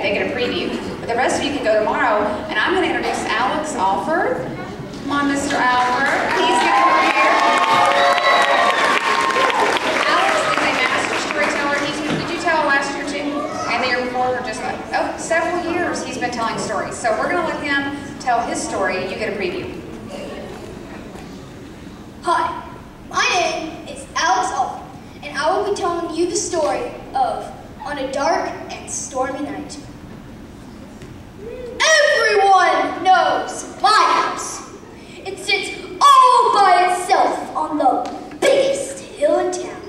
they get a preview. But the rest of you can go tomorrow, and I'm going to introduce Alford. Come on, Mr. Alford. He's going to come here. Alex is a master storyteller. Did you tell last year too? And the year before, or just like, several years he's been telling stories. So we're going to let him tell his story. You get a preview. Hi, my name is Alford, and I will be telling you the story of On a Dark and Stormy Night. Everyone knows my house. It sits all by itself on the biggest hill in town.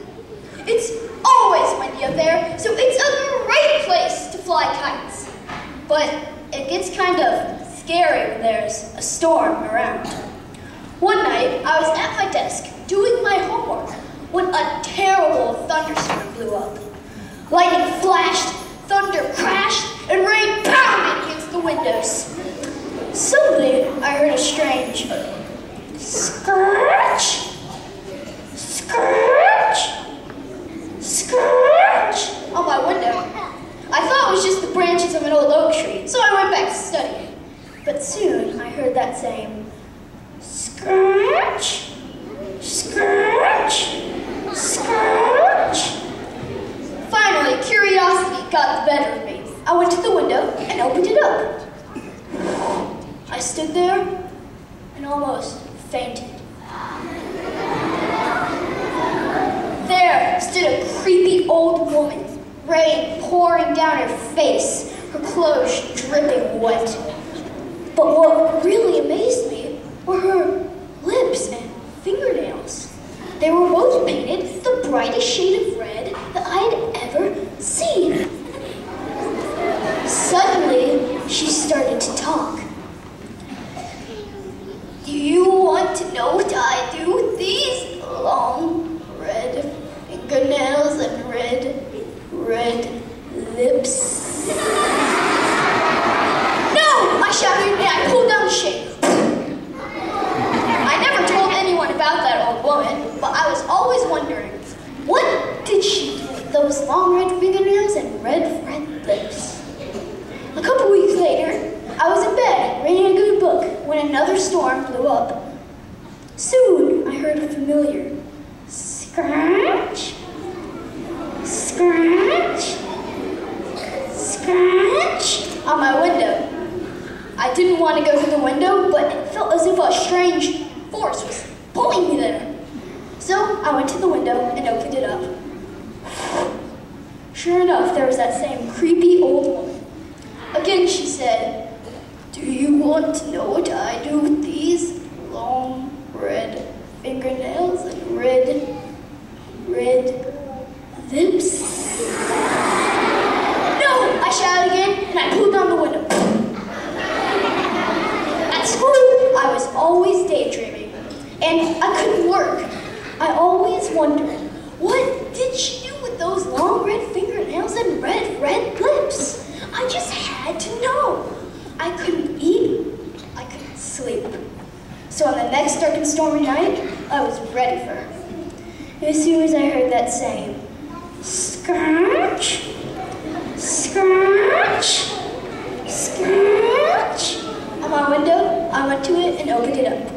It's always windy up there, so it's a great place to fly kites. But it gets kind of scary when there's a storm around. One night, I was at my desk doing my homework when a terrible thunderstorm blew up. Lightning flashed, thunder crashed, and rain pounded against the windows. Suddenly, I heard a strange scratch, scratch, scratch on my window. I thought it was just the branches of an old oak tree, so I went back to study. But soon, I heard that same scratch, scratch, scratch. Finally, curiosity got the better of me. I went to the window and opened it up. I stood there and almost fainted. There stood a creepy old woman, rain pouring down her face, her clothes dripping wet. But what really amazed me were her lips and fingernails. They were both painted the brightest shade of red that I had ever seen. Suddenly, she started to talk. Do you want to know what I do with these long red fingernails and red lips? No! I shouted and I pulled down the shade. I never told anyone about that old woman, but I was always wondering, what did she do with those long red fingernails and red lips? A couple weeks later, I was in bed reading a good book when another storm blew up. Soon, I heard a familiar scratch, scratch, scratch on my window. I didn't want to go to the window, but it felt as if a strange force was pulling me there. So I went to the window and opened it up. Sure enough, there was that same creepy old woman. Again, she said, do you want to know what I do with these long red fingernails and red lips? No! I shouted again, and I pulled down the window. At school, I was always daydreaming, and I couldn't work. I always wondered, what did she do with those long red fingernails and red lips? I just had to know. I couldn't eat, I couldn't sleep. So on the next dark and stormy night, I was ready for her. As soon as I heard that same scratch, scratch, scratch on my window, I went to it and opened it up.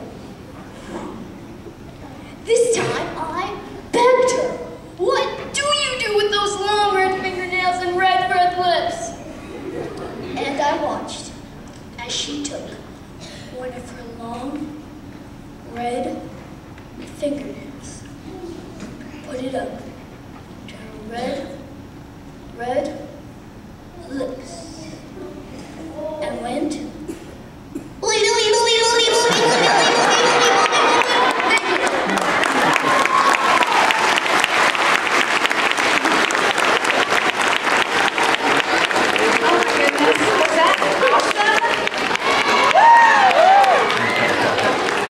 This time I begged her, what do you do with those long red fingernails and red lips? And I watched as she took one of her long red fingernails, put it up to her red lips.